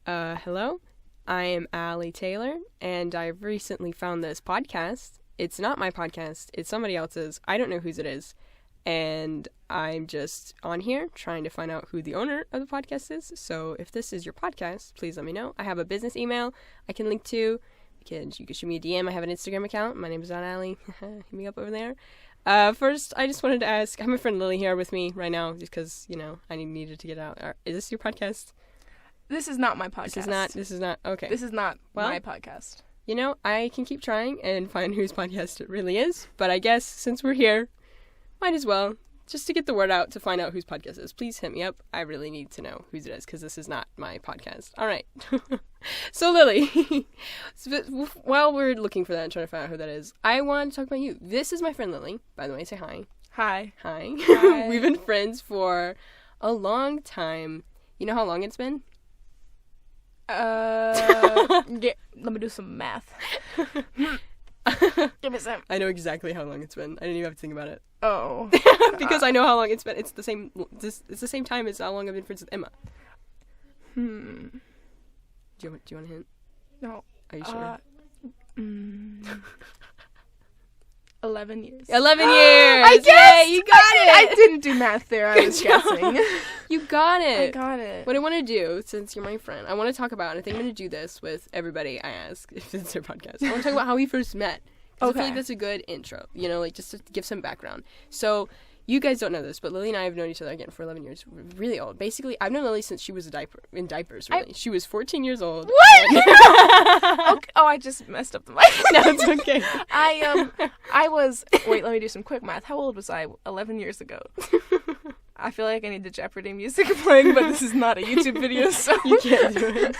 Hello. I am Allie Taylor, and I've recently found this podcast. It's not my podcast, it's somebody else's. I don't know whose it is. And I'm just on here trying to find out who the owner of the podcast is. So if this is your podcast, please let me know. I have a business email I can link to. You can shoot me a DM. I have an Instagram account. My name is not Allie. Hit me up over there. First, I just wanted to ask, I have my friend Lily here with me right now just because, I needed to get out. Is this your podcast? This is not my podcast. This is not, okay. This is not my podcast. I can keep trying and find whose podcast it really is, but I guess since we're here, might as well, just to get the word out to find out whose podcast it is. Please hit me up. I really need to know whose it is because this is not my podcast. All right. So, Lily, while we're looking for that and trying to find out who that is, I want to talk about you. This is my friend Lily. By the way, say hi. Hi. Hi. We've been friends for a long time. You know how long it's been? Let me do some math. Give me some. I know exactly how long it's been. I didn't even have to think about it. Oh. Because I know how long it's been. It's the same time as how long I've been friends with Emma. Do you want a hint? No. Are you sure? 11 years. 11 years! I guessed! Yay, you got it! I didn't do math there. I was guessing. You got it. I got it. What I want to do, since you're my friend, I want to talk about, and I think I'm going to do this with everybody I ask, if it's their podcast. I want to talk about how we first met. Because I feel like that's a good intro, just to give some background. So, you guys don't know this, but Lily and I have known each other, again, for 11 years. We're really old. Basically, I've known Lily since she was in diapers, really. She was 14 years old. What? Okay. Oh, I just messed up the mic. No, it's okay. I was... Wait, let me do some quick math. How old was I 11 years ago? I feel like I need the Jeopardy music playing, but this is not a YouTube video, so... You can't do it.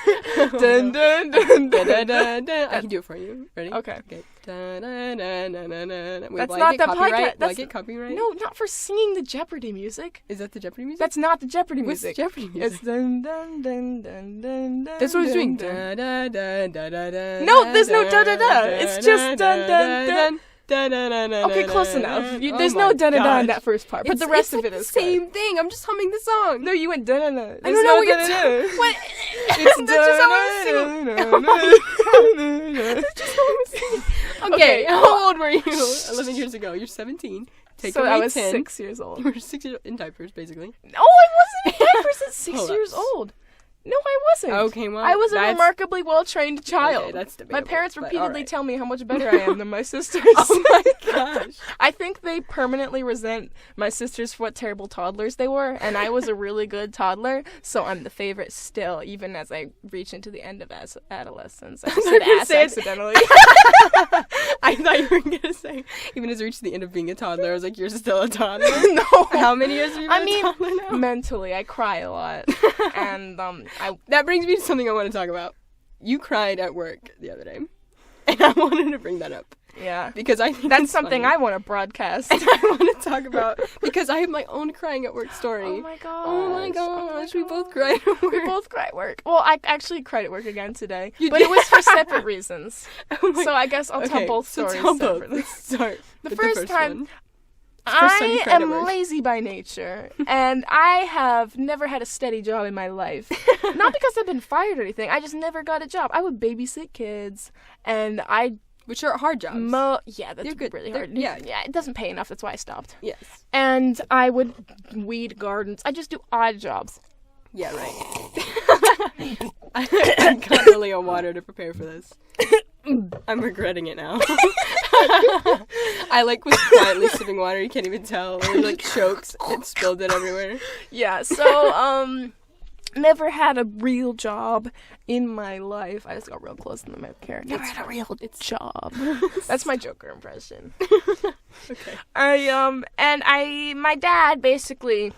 Dun, dun, dun, dun, dun, dun, dun. I can do it for you. Ready? Okay. Dun, dun, dun, dun, dun, dun. Wait, That's will not I get the copyright? podcast. Will I get copyright? No, not for singing the Jeopardy music. Is that the Jeopardy music? That's not the Jeopardy What's music. Jeopardy music? It's dun dun dun dun dun dun. That's what I was doing. dun. Da, da, da, da, da, No, there's no da, da da da. It's just dun dun dun. Okay, close enough. There's no dun dun dun in that first part, but the rest of it is the same thing. I'm just humming the song. No, you went dun dun dun. I don't know what you're talking. What? It's That's just how I was singing. That's just how I was singing. Okay, how old were you 11 years ago? You're 17. Take so away I was 10. 6 years old. You were 6 years in diapers, basically. No, I wasn't in diapers at 6 years old. No, I wasn't. Okay, well, I was a remarkably well-trained child. Okay, that's debatable. My parents repeatedly right. tell me how much better I am than my sisters. Oh my gosh. I think they permanently resent my sisters for what terrible toddlers they were, and I was a really good toddler, so I'm the favorite still, even as I reach into the end of adolescence. I said ass accidentally. I thought you were going to say, even as I reached the end of being a toddler, I was like, you're still a toddler? No. How many years have you been a toddler now? Mentally, I cry a lot. And that brings me to something I want to talk about. You cried at work the other day, and I wanted to bring that up. Yeah. Because I think that's something funny. I want to broadcast. And I want to talk about, because I have my own crying at work story. Oh my gosh. Oh my gosh. We both cried at work. We both cry at work. Well, I actually cried at work again today. You but did? it was for separate reasons. Oh so I guess I'll tell both stories separately. Let's start The with first time... one. I am lazy by nature, and I have never had a steady job in my life. Not because I've been fired or anything, I just never got a job. I would babysit kids, and which are hard jobs. Yeah, that's really hard. Yeah, it doesn't pay enough, that's why I stopped. Yes. And I would weed gardens. I just do odd jobs. Yeah, right. I got Lily on water to prepare for this. I'm regretting it now. I was quietly sipping water. You can't even tell. It chokes and spilled it everywhere. Yeah. So never had a real job in my life. I just got real close in the mic here. Never had a real job. That's my Joker impression. Okay. My dad basically.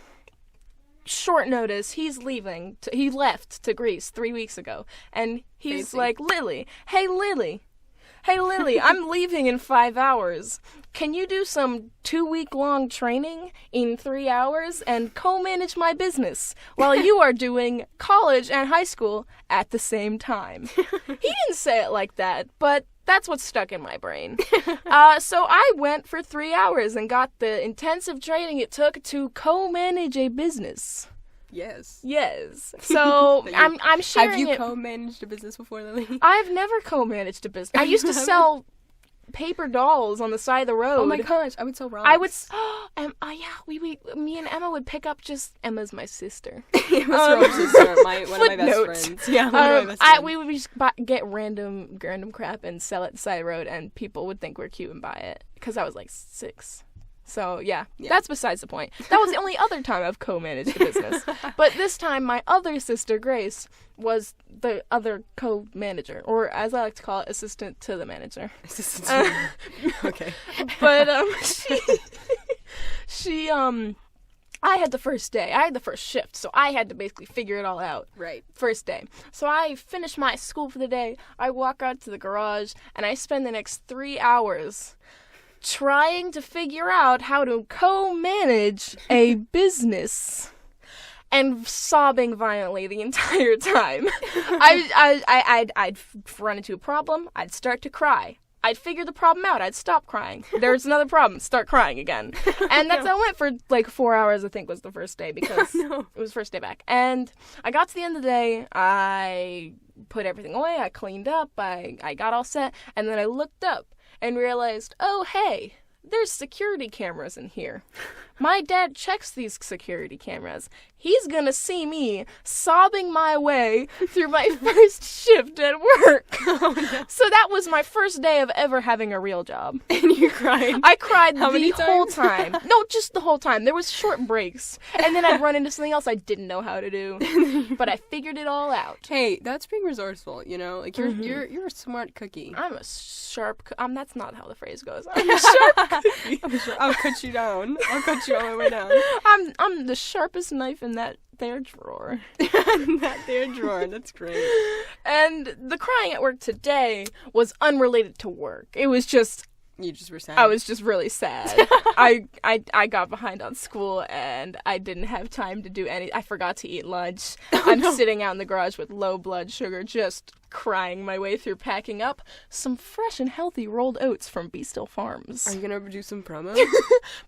Short notice, he's leaving. He left to Greece 3 weeks ago. And he's like, Lily, I'm leaving in 5 hours. Can you do some 2-week-long training in 3 hours and co-manage my business while you are doing college and high school at the same time? He didn't say it like that, but that's what's stuck in my brain. So I went for 3 hours and got the intensive training it took to co-manage a business. Yes. Yes. So I'm sharing Have you it. co-managed a business before, Lily? I've never co-managed a business. I used to sell paper dolls on the side of the road. Oh my gosh, I would sell rocks. I would. Me and Emma would pick up just. Emma's my sister. Emma's your sister, one of my best footnote. friends. Yeah, one of my best friends. We would just get random crap and sell it at the side of the road, and people would think we're cute and buy it because I was like 6. So yeah, that's besides the point. That was the only other time I've co-managed a business. But this time, my other sister Grace was the other co-manager, or as I like to call it, assistant to the manager. Assistant to the Okay. But she I had the first day. I had the first shift, so I had to basically figure it all out. Right. First day. So I finish my school for the day. I walk out to the garage, and I spend the next 3 hours trying to figure out how to co-manage a business and sobbing violently the entire time. I'd run into a problem. I'd start to cry. I'd figure the problem out. I'd stop crying. There's another problem. Start crying again. And that's how I went for like 4 hours, I think, was the first day because it was first day back. And I got to the end of the day. I put everything away. I cleaned up. I got all set. And then I looked up and realized, oh, hey, there's security cameras in here. My dad checks these security cameras. He's gonna see me sobbing my way through my first shift at work. Oh, no. So that was my first day of ever having a real job. And you cried? I cried How many whole times? time. No, just the whole time. There was short breaks. And then I'd run into something else I didn't know how to do. But I figured it all out. Hey, that's being resourceful, you know? Like, you're a smart cookie. I'm a sharp that's not how the phrase goes. I'm a sharp cookie. I'll cut you down. I'll cut you all the way down. I'm the sharpest knife in that there drawer. That there drawer. That's great. And the crying at work today was unrelated to work. It was just You just were sad. I was just really sad. I got behind on school and I didn't have time to do I forgot to eat lunch. I'm sitting out in the garage with low blood sugar, just crying my way through packing up some fresh and healthy rolled oats from Be Still Farms. Are you gonna do some promo?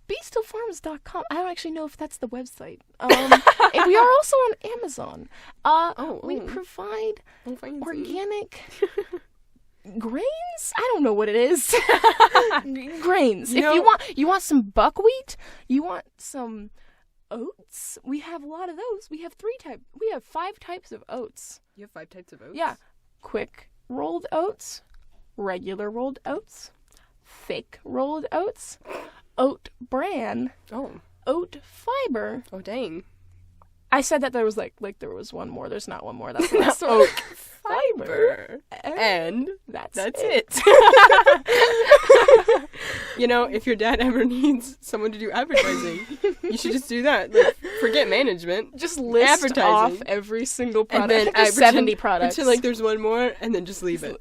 BeStillFarms.com. I don't actually know if that's the website. And we are also on Amazon. We provide organic grains? I don't know what it is. Grains. If you want some buckwheat, you want some oats, we have a lot of those. We have 5 types of oats. You have 5 types of oats? Yeah. Quick rolled oats, regular rolled oats, thick rolled oats, oat bran, oat fiber. Oh, dang. I said that there was like there was one more. There's not one more. That's the last one. Oat fiber. And that's it. You know, if your dad ever needs someone to do advertising, you should just do that. Like, forget management. Just list off every single product. And then 70 products. Pretend like there's one more, and then just leave it.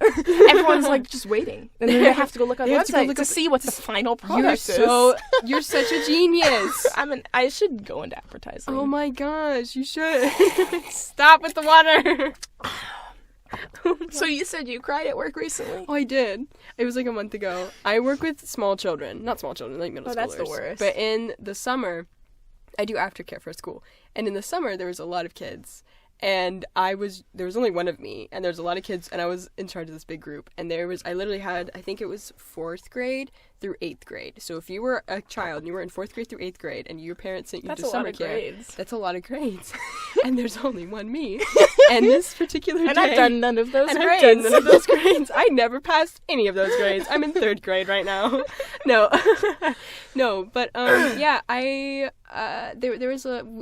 Everyone's like just waiting. And then they have to go look on the website to see what the final product is. You're such a genius. I should go into advertising. Oh my gosh, you should. Stop with the water. So you said you cried at work recently? Oh, I did. It was like a month ago. I work with small children. Not small children, like middle schoolers. That's the worst. But in the summer, I do aftercare for school. And in the summer, there was a lot of kids. And there was only one of me. And there was a lot of kids. And I was in charge of this big group. And I literally had, I think it was 4th grade through 8th grade. So if you were a child and you were in 4th grade through 8th grade and your parents sent you to summer care, that's a lot of grades. And there's only one me. And this particular day, I've done none of those grades. I never passed any of those grades. I'm in 3rd grade right now. No. No, but yeah, it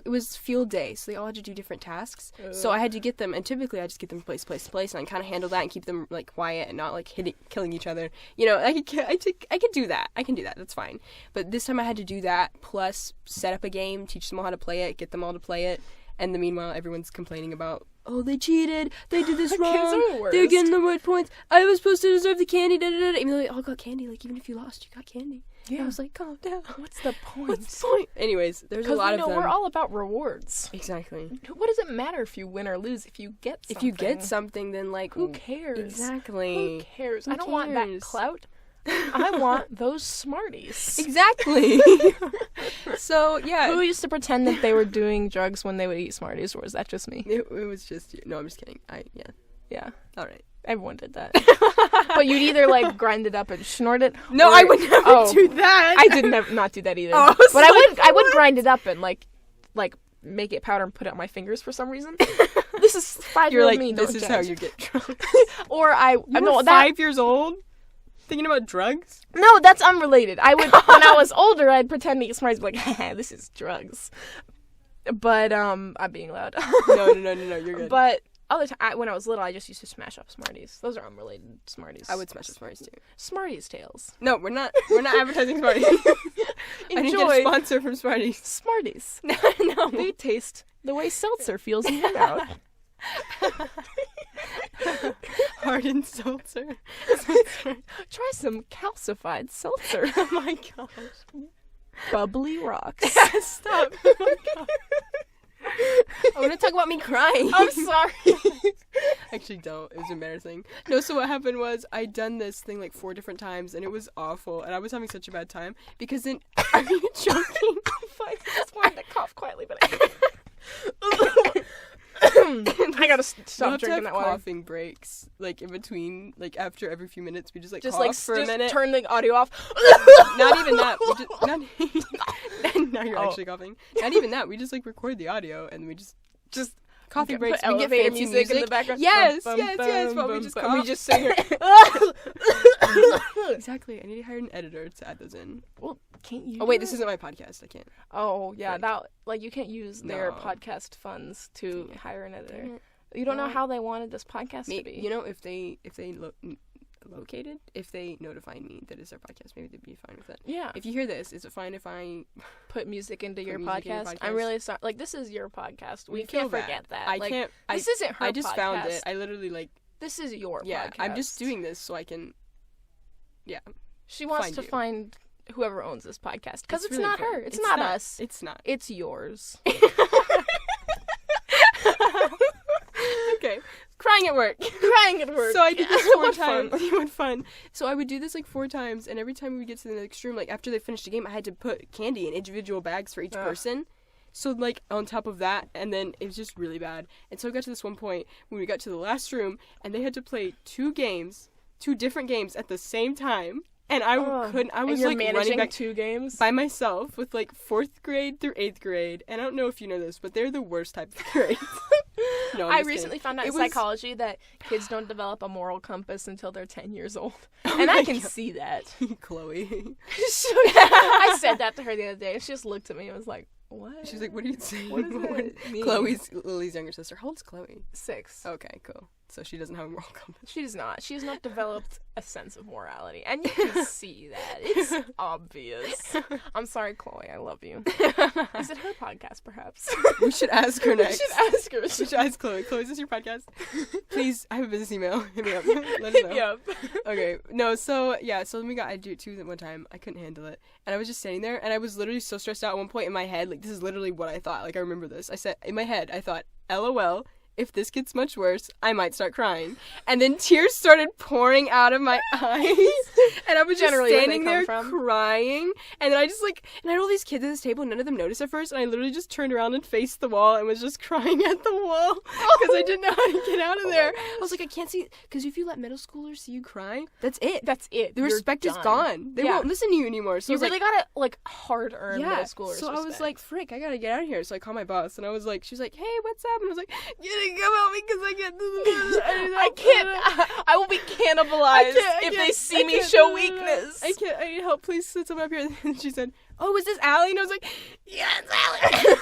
was field day, so they all had to do different tasks. So I had to get them, and typically I just get them place to place, and I kind of handle that and keep them like quiet and not like killing each other. You know, I could do that. I can do that. That's fine. But this time I had to do that plus set up a game, teach them all how to play it, get them all to play it, and meanwhile everyone's complaining about, oh, they cheated, they did this wrong, they're getting the right points, I was supposed to deserve the candy, even though they all got candy, like even if you lost, you got candy. Yeah. I was like, calm down. What's the point? Anyways, there's a lot of them. We're all about rewards. Exactly. What does it matter if you win or lose if you get something? If you get something, then like... Who cares? Exactly. Who cares? I don't want that clout. I want those Smarties. Exactly. So, yeah. Who used to pretend that they were doing drugs when they would eat Smarties, or was that just me? It was just you. No, I'm just kidding. Yeah. All right. Everyone did that. But you'd either, like, grind it up and snort it. No, I would never do that. I did not do that either. Oh, but I would grind it up and, like, make it powder and put it on my fingers for some reason. This is 5-year-old You're like, me. this don't is judge. how you get drunk. Or I You no were that 5 years old? Thinking about drugs? no, that's unrelated. I would when I was older, I'd pretend to eat Smarties, like, haha, this is drugs. But I'm being loud. No, you're good. But other time, when I was little, I just used to smash up Smarties. Those are unrelated Smarties. I would smash the Smarties too. Smarties tales. No, we're not advertising Smarties. I didn't get a sponsor from Smarties. Smarties. No. They taste the way seltzer feels in your mouth. Hardened seltzer. Try some calcified seltzer. Oh my gosh. Bubbly rocks. Stop. Oh my god. I want to talk about me crying. I'm sorry. Actually, don't. It was embarrassing. No, so what happened was I'd done this thing like 4 different times, and it was awful, and I was having such a bad time because then... Are you joking? I just wanted to cough quietly, but I gotta stop drinking that water. Coughing breaks, like in between, like after every few minutes, we just Just cough for a minute. Turn the audio off. Not even that. Now you're actually coughing. Not even that. We just like record the audio and we just coughing breaks. We get fancy music in the background. Yes. But we just cough. We just sing it. Exactly. I need to hire an editor to add those in. Well, can't you? Oh wait, this isn't my podcast. I can't. Oh yeah, Right. that like you can't use their No. podcast funds to hire an editor. Dang it. You don't know Well, how they wanted this podcast to Maybe, be. you know, if they notified me that it's their podcast, maybe they'd be fine with it. Yeah. If you hear this, is it fine if I Put music into your music in your podcast. I'm podcast? really sorry. Like, this is your podcast. We feel can't bad. forget that. I Like, can't. This isn't her I just podcast. found it. I literally This is your podcast. I'm just doing this so I can. Yeah. She wants find to you. find whoever owns this podcast. Because it's really not important. her. It's not us. It's not. It's yours. Okay. Crying at work. Crying at work. So I did this 4 What times. fun. What fun. So I would do this like 4 times, and every time we would get to the next room, like after they finished the game, I had to put candy in individual bags for each Ugh. person. So like on top of that, and then it was just really bad. And so I got to this one point when we got to the last room, and they had to play 2 different games at the same time. And I couldn't. I was and you're like managing running back 2 games by myself with like 4th grade through 8th grade. And I don't know if you know this, but they're the worst type of grade. No, I'm I just recently kidding. found out It in was- psychology that kids don't develop a moral compass until they're 10 years old. Oh And I my can God. see that. Chloe. I said that to her the other day, and she just looked at me and was like, what? She's like, what are you saying? What does that mean? Chloe's Lily's younger sister. How old's Chloe? 6. Okay, cool. So she doesn't have a moral compass. She does not. She has not developed a sense of morality. And you can see that. It's obvious. I'm sorry, Chloe. I love you. Is it her podcast, perhaps? We should ask her We next. should ask her. We should ask Chloe. Chloe, is this your podcast? Please, I have a business email. Hit me up. Let us Hit know. me up. Okay. No, so yeah, so I do it 2 at one time. I couldn't handle it. And I was just standing there and I was literally so stressed out at one point in my head. Like, this is literally what I thought. Like, I remember this. I said, in my head, I thought, LOL, if this gets much worse, I might start crying. And then tears started pouring out of my eyes. And I was just Generally where they standing come there from. crying. And then I just and I had all these kids at this table, and none of them noticed at first. And I literally just turned around and faced the wall and was just crying at the wall because I didn't know how to get out of there. I was like, I can't see, because if you let middle schoolers see you cry, that's it. That's it. The You're respect is done. gone. They Yeah. won't listen to you anymore. So You I was really gotta, hard earn yeah. middle schoolers. So I was respect. like, frick, I gotta get out of here. So I called my boss, and I was like, she was like, hey, what's up? And I was like, you didn't come help me because I can't do this. I can't. I will be cannibalized if they see me show weakness. I need help. Please sit someone up here. And she said, oh, is this Allie? And I was like, yeah, it's Allie.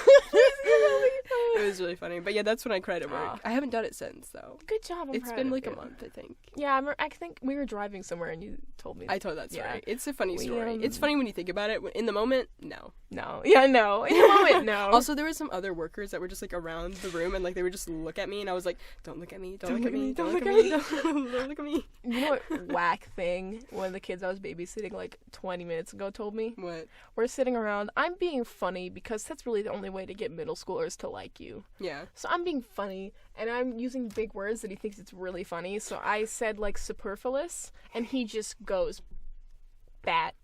It was really funny. But yeah, that's when I cried at work. Aw. I haven't done it since, though. Good job. I'm It's proud been of like you. a month, I think. Yeah, I think we were driving somewhere and you told me. I told that story. Yeah. It's a funny We, story. It's funny when you think about it. In the moment, no. No. Yeah, no. In the moment, no. Also, there were some other workers that were just like around the room, and like they would just look at me, and I was like, "Don't look at me! Don't look at me! Don't look at me! Don't look at me!" You know what whack thing one of the kids I was babysitting like 20 minutes ago told me? What? We're sitting around. I'm being funny because that's really the only way to get middle schoolers to like you. Yeah. So I'm being funny, and I'm using big words that he thinks it's really funny. So I said like superfluous, and he just goes bat.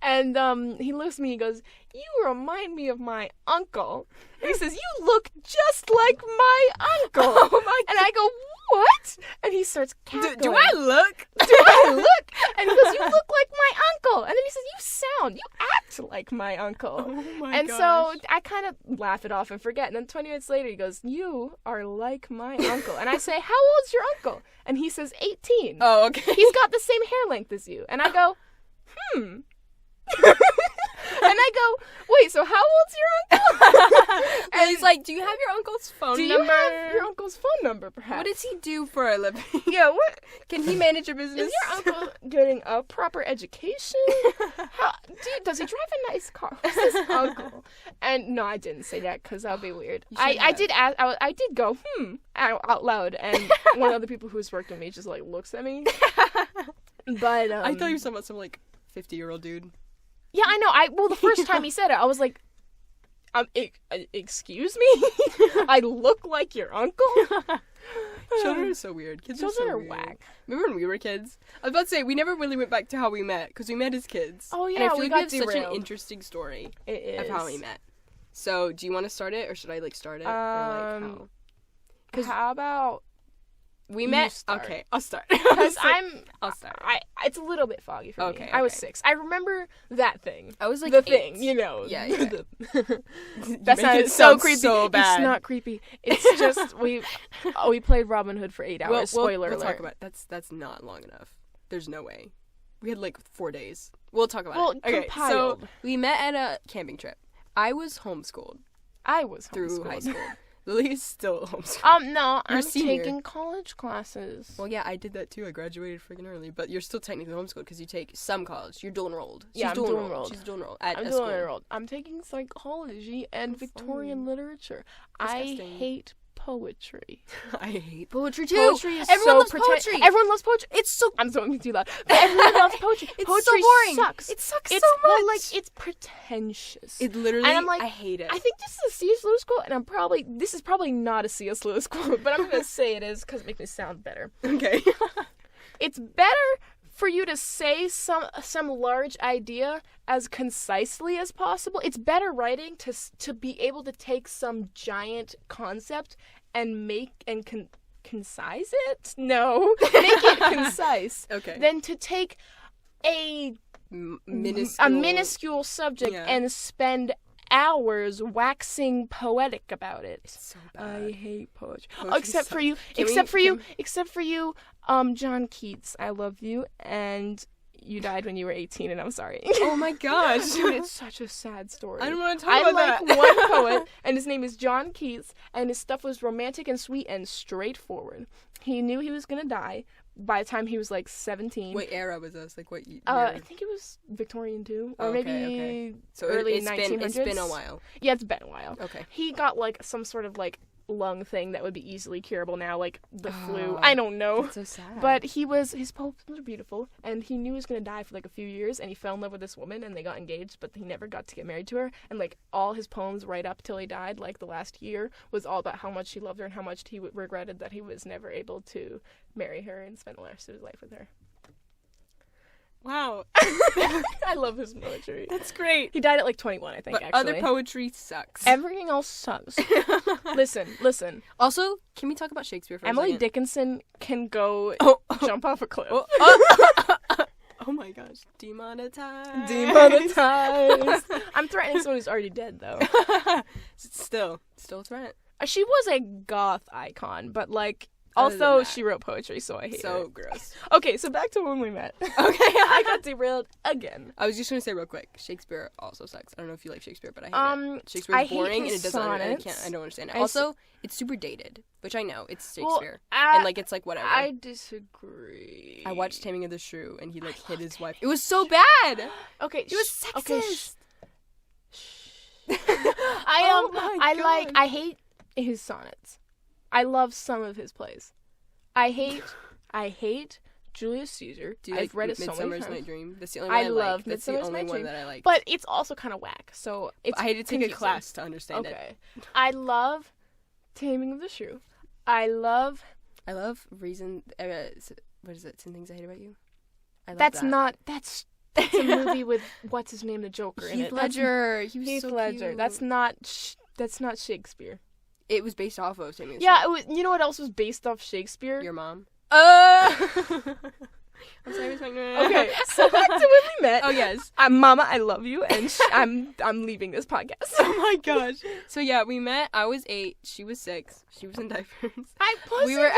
and he looks at me, he goes, you remind me of my uncle. And he says, you look just like my uncle. Oh my and I go, what? And he starts cackling. Do I look? Do I look? And he goes, you look like my uncle. And then he says, you act like my uncle. Oh my and gosh. so I kind of laugh it off and forget. And then 20 minutes later, he goes, you are like my uncle. And I say, how old's your uncle? And he says, 18. Oh, okay. He's got the same hair length as you. And I go, And I go, wait, so how old's your uncle? And he's like, do you have your uncle's phone Do number? you have your uncle's phone number, perhaps? What does he do for a living? Yeah, what? Can he manage a business? Is your uncle getting a proper education? Does he drive a nice car? Who's this uncle? And no, I didn't say that because that would be weird. I did ask. I did go out loud, and one of the people who's worked with me just like looks at me. But I thought you were talking about some like 50-year-old dude. Yeah, I know. Well, the first time he said it, I was like, excuse me? I look like your uncle? Children are so weird. Kids Children are so are weird. whack. Remember when we were kids? I was about to say, we never really went back to how we met, because we met as kids. Oh, yeah, and I feel we like got we have such an derailed. interesting story It is. of how we met. So, do you want to start it, or should I like start it? Or like how? 'Cause How about we you met. start. Okay, I'll start. because I'll start. it's a little bit foggy for Okay, me. I was okay. 6. I remember that thing. I was like the 8. thing, you know. Yeah. That Make sounded it so sound creepy. so bad. It's not creepy. It's just we played Robin Hood for 8 hours. Spoiler we'll alert. talk about that's not long enough. There's no way. We had like 4 days. We'll talk about Well, it. Okay, compiled. so we met at a camping trip. I was homeschooled I was through homeschooled. high school. Lily's still homeschooled. No, You're a I'm senior. taking college classes. Well, yeah, I did that too. I graduated freaking early, but you're still technically homeschooled because you take some college. You're dual enrolled. Yeah, I'm dual enrolled. She's dual enrolled at I'm a dual school. enrolled. I'm taking psychology and Victorian literature. Disgusting. I hate poetry. I hate poetry too. Poetry is Everyone so loves poetry. Everyone loves poetry. It's so I'm talking too loud. But everyone loves poetry. It's Poetry so boring. sucks. It sucks It's so much. Well, like it's pretentious. It literally. And I'm like, I hate it. I think this is a C.S. Lewis quote, and this is probably not a C.S. Lewis quote, but I'm gonna say it is because it makes me sound better. Okay. It's better for you to say some large idea as concisely as possible. It's better writing to be able to take some giant concept and make and concise it. No, make it concise. Okay. Than to take a minuscule subject and spend hours waxing poetic about it. It's so bad. I hate poetry. Poetry Except for sucks. you. Except for you, John Keats. I love you, and you died when you were 18, and I'm sorry. Oh my gosh. Dude, it's such a sad story. I don't want to talk I about like that. one poet, and his name is John Keats, and his stuff was romantic and sweet and straightforward. He knew he was gonna die by the time he was like 17. What era was this? Like what year? I think it was Victorian too, or maybe So early it's 1900s. It's been a while. Yeah, it's been a while. Okay. He got like some sort of like lung thing that would be easily curable now, like the flu. I don't know. That's so sad. But his poems were beautiful, and he knew he was gonna die for like a few years, and he fell in love with this woman, and they got engaged, but he never got to get married to her. And like all his poems right up till he died, like the last year, was all about how much he loved her and how much he regretted that he was never able to marry her and spend the rest of his life with her. Wow. I love his poetry. That's great. He died at like 21, I think. But actually, other poetry sucks. everything else sucks. Listen. Also, can we talk about Shakespeare for a Emily second? Dickinson can go jump off a cliff. Oh my gosh. Demonetized. Demonetized. I'm threatening someone who's already dead, though. Still a threat. She was a goth icon, but like, Other than also that. she wrote poetry, so I hate So her. gross. Okay, so back to when we met. Okay. I got derailed again. I was just gonna say real quick, Shakespeare also sucks. I don't know if you like Shakespeare, but I hate it. Shakespeare I is hate boring and his it doesn't. sonnets. I don't understand it. I Also, it's super dated, which I know it's Well, Shakespeare, and like it's like whatever. I disagree. I watched Taming of the Shrew, and he like hit his wife. It was so bad. Okay, It was sexist. I hate his sonnets. I love some of his plays. I hate Julius Caesar. Do you I've like read it so many Midsummer's times. Night Dream? That's the only one I like. love That's the Midsummer's only Night one Dream. that I like. But it's also kind of whack. So it's I had to take a confusing. class to understand it. Okay. I love Taming of the Shrew. I love Reason. What is it? 10 Things I Hate About You. I love That's that. not. That's a movie with what's his name, the Joker in Heath it. Ledger. He was Heath so Ledger. cute. That's not Shakespeare. It was based off of something. Yeah, you know what else was based off Shakespeare? Your mom. I'm sorry, Miss McNamara. Okay, so back to when we met. Oh yes. Mama, I love you, and I'm leaving this podcast. Oh my gosh. So yeah, we met. I was 8. She was 6. She was in diapers. We were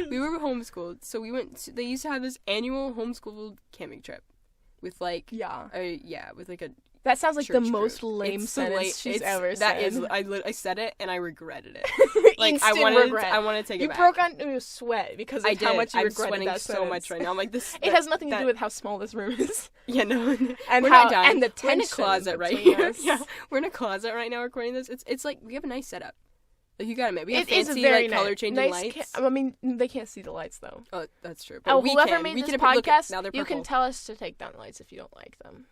we were homeschooled. So we went. They used to have this annual homeschool camping trip, with like with like a. That sounds like the church most group. lame It's sentence she's ever said. That is. I said it and I regretted it. Like Instant I wanted. regret. I want to take it You back. broke out into a sweat because of how much you I'm regretted sweating that so sentence. much right now. I'm like this. It has nothing to do with how small this room is. Yeah, no. And we're how not dying. and the We're in a tension closet right between here. us. Yeah, we're in a closet right now recording this. It's like we have a nice setup. Like you gotta admit, we have It is fancy a very like color changing nice lights. I mean, they can't see the lights though. Oh, that's true. But we whoever can. made We this can look at- podcast, now they're you can purple. tell us to take down the lights if you don't like them,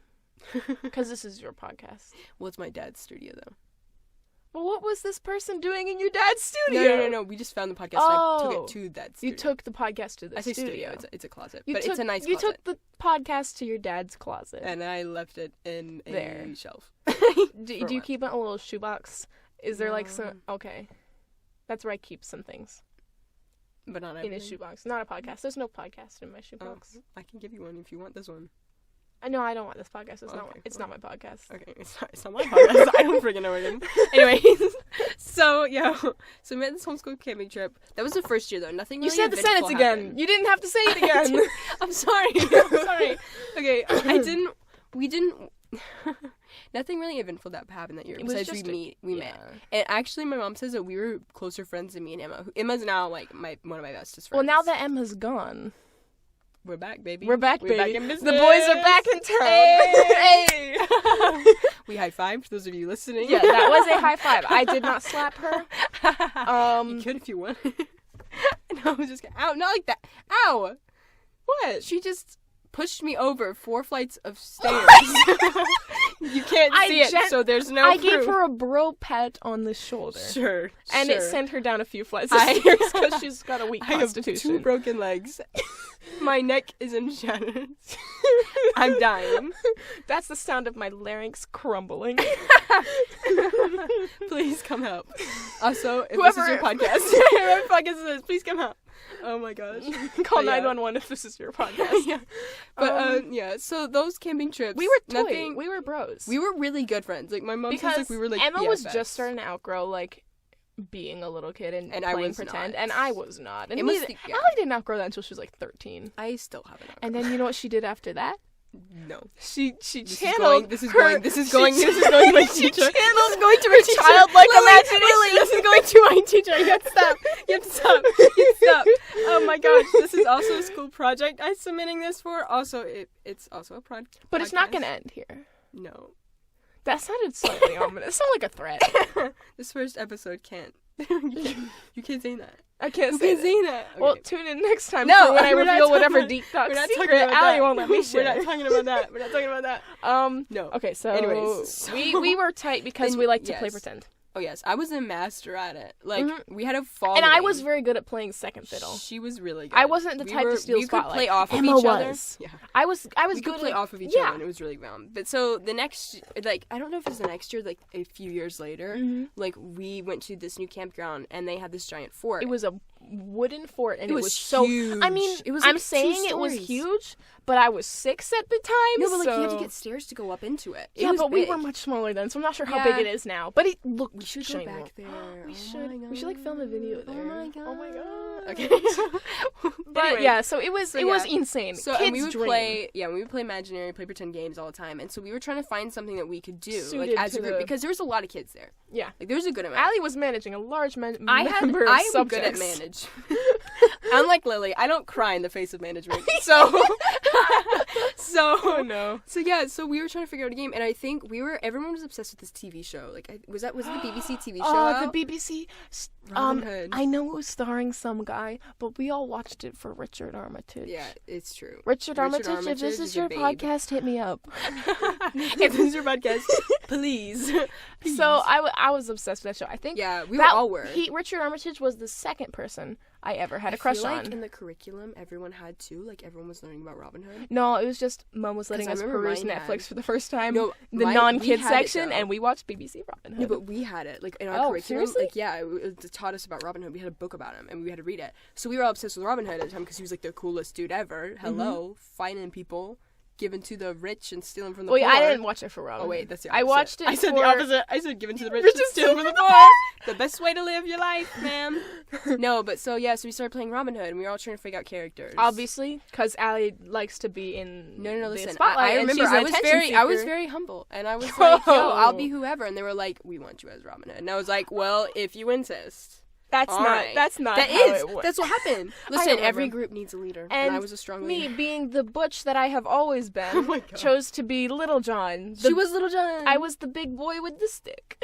because this is your podcast. Well, it's my dad's studio though. Well, what was this person doing in your dad's studio? No. We just found the podcast. And I took it to that studio. You took the podcast to the I say studio. It's a closet, You but took, it's a nice You closet. took the podcast to your dad's closet. And I left it in There. a shelf. Do you keep it in a little shoebox? Is there like some? No. Okay, that's where I keep some things But not in a everything. shoebox. Not a podcast. There's no podcast in my shoebox. Oh, I can give you one if you want this one. I know I don't want this podcast. It's not. Okay, It's not my podcast. Okay, it's not my podcast. I don't freaking know again. Anyways, so we met this homeschool camping trip. That was the first year though. Nothing. You Really said the sentence eventful again. happened. You didn't have to say it again. I'm sorry. I'm sorry. Okay, I didn't. We didn't. Nothing really eventful that happened that year. It was Besides just we met. And actually, my mom says that we were closer friends than me and Emma. Emma's now like one of my bestest friends. Well, now that Emma's gone, we're back, baby. we're back, We're baby. back in business. The boys are back in town. Hey! We high-fived, for those of you listening. Yeah, that was a high five. I did not slap her. You could if you want. No, I was just ow, not like that. Ow! What? She just pushed me over 4 flights of stairs. You can't see it, so there's no I proof. gave her a bro pat on the shoulder. Sure. And it sure. sent her down a few flights of stairs because she's got a weak I have constitution. 2 broken legs. My neck is in shatters. I'm dying. That's the sound of my larynx crumbling. Please come help. Also, if Whoever- this is your podcast, whoever podcast this is, please come help. Oh my gosh. Call But yeah. 911 if this is your podcast. Yeah. But so those camping trips, We were nothing. we were bros. We were really good friends. Like my mom because says, like we were like Emma was BFFs. just starting to outgrow like being a little kid and I playing was pretend, not. and I was not. And Emma's neither, the- yeah. Allie didn't outgrow that until she was like 13. I still haven't. And then you know what she did after that? No. She This channeled is her. going to my She teacher. channeled going to her teacher. childlike Lily, imagination. This is going to my teacher. You have to stop. You have to stop. You have to stop. Oh my gosh. This is also a school project I'm submitting this for. Also, it's also a project. But it's not gonna end here. No. That sounded slightly ominous. It sounded like a threat. This first episode can't. You can't say that. I can't You say can't that. say that. Okay. Well, tune in next time No, for when I we're not reveal talking whatever about- deep dark we're not secret talking about Allie that. won't let me share. We're not talking about that. We're not talking about that. No. Okay, so Anyways, so- we were tight because Then- we like to play yes. pretend. Oh yes, I was a master at it. Like Mhm. we had a following. And I was very good at playing second fiddle. She was really good. I wasn't the type to steal we spotlight. could play off of Emma each other. was. Yeah. I was We good could play at, off of each yeah. other, and it was really fun. But so the next, like, I don't know if it was the next year, like a few years later, Mhm. like we went to this new campground, and they had this giant fort. It was a wooden fort, and It it was was so. huge. I mean, It was I'm like saying 2 it was stories. huge, but I was 6 at the time. no, but like you had to so- get stairs to go up into it. It Yeah, was but we big. were much smaller then, so I'm not sure how Yeah. big it is now. But it looked. We should go back there. We Oh should. my We should like film a video there. Oh my god. Oh my god. Okay. But Anyway. yeah, so it was yeah. insane. So Kids and we would dream. play, we would play imaginary, play pretend games all the time, and so we were trying to find something that we could do, like Suited as a to group, the- because there was a lot of kids there. Yeah. Like there was a good amount. Allie was managing a large number I am of good at subjects. manage. Unlike Lily, I don't cry in the face of management. So, Oh no. so yeah, so we were trying to figure out a game, and I think everyone was obsessed with this TV show. Like, was it the BBC TV show? Oh, out? the BBC. Robin Hood. I know it was starring some guy, but we all watched it for Richard Armitage. Yeah, it's true. Richard Armitage, if Armitage this is is a your babe. podcast, hit me up. If this is your podcast, please. So I was obsessed with that show. I think Yeah, we that, all were. Richard Armitage was the second person I ever had a I crush crush feel on. like in the curriculum, everyone had to. Like, everyone was learning about Robin Hood. No, it was just Mom was letting 'Cause I us remember peruse mine Netflix had- for the first time. No, the we non-kids had it, section, though. and we watched BBC Robin Hood. No, but we had it. Like, in our Oh, curriculum. seriously? Like, yeah, it taught us about Robin Hood. We had a book about him, and we had to read it. So we were all obsessed with Robin Hood at the time because he was, like, the coolest dude ever. Hello. Finding people, giving to the rich and stealing from the Wait, poor. I didn't watch it for Robin. Oh, wait, that's the I opposite. watched it I said for... the opposite. I said giving to the rich Rich and and stealing from the poor. The best way to live your life, ma'am. No, but so we started playing Robin Hood, and we were all trying to figure out characters. Obviously, because Allie likes to be in No, the listen. spotlight. I and remember she's an I was attention very seeker. humble, and I was like, "Yo, I'll be Oh. whoever." And they were like, "We want you as Robin Hood." And I was like, "Well, if you insist." That's All not. right. That's not. That how is. it works. That's what happened. I Listen, remember. every group needs a leader, and I was a strong me leader. being the butch that I have always been, Oh my God. chose to be Little John. She was Little John. I was the big boy with the stick.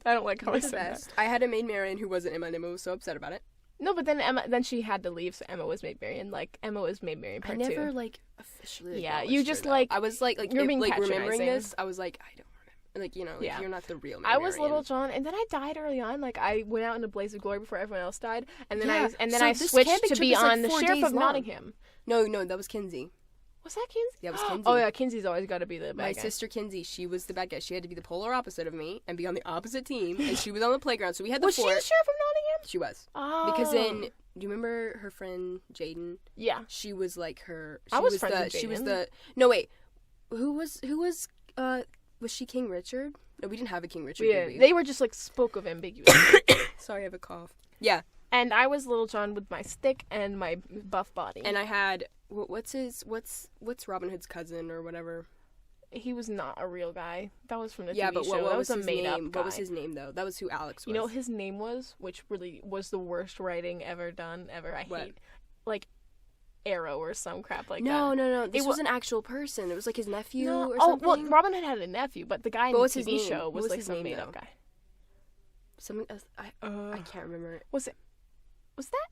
I don't like how I the said that. best. I had a maid Marian who wasn't Emma, and Emma was so upset about it. No, but then Then she had to leave, so Emma was Maid Marian. Like Emma was Maid Marian I part never 2. like officially. Yeah, acknowledged you her, just, though. like- I was like you're being remembering patronizing. this. I was like, I don't remember. Like, you know, like, Yeah. you're not the real. Maid I was Marian. Little John, and then I died early on. Like I went out in a blaze of glory before everyone else died, and then Yeah, I so this switched camping to trip be is, like, on the 4 Sheriff days of long. Nottingham. No, that was Kinsey. Was that Kinsey? Yeah, it was Kinsey. Oh yeah, Kinsey's always got to be the bad My guy. sister Kinsey, she was the bad guy. She had to be the polar opposite of me and be on the opposite team, and she was on the playground. So we had the Was she the fort. Sheriff of Nottingham? She was. Oh. Because then, do you remember her friend Jaden? Yeah. She was like her. I was friends with She was Jaden. the. No wait, was she King Richard? No, we didn't have a King Richard. Yeah, did we? they were just like spoke of ambiguously. Sorry, I have a cough. Yeah, And I was Little John with my stick and my buff body. and I had what's Robin Hood's cousin or whatever. he was not a real guy. That was from the Yeah, TV but show. what that was was a his made name? up guy. What was his name though? That was who Alex was. You know what his name was, which really was the worst writing ever done ever. I What? hate like Arrow or some crap like No, that. no. This It was an actual person. It was like his nephew No. or Oh, something. well, Robin Hood had a nephew, but the guy in What the was his TV name? show What was was like his some name, made up though? guy. Something else, I can't remember. Was that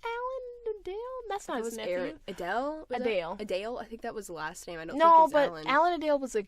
Alan Adele? That's not That his was nephew. Adele. Was that- Adele. Adele. I think that was the last name. I don't No, think but it was Alan. Alan Adele was a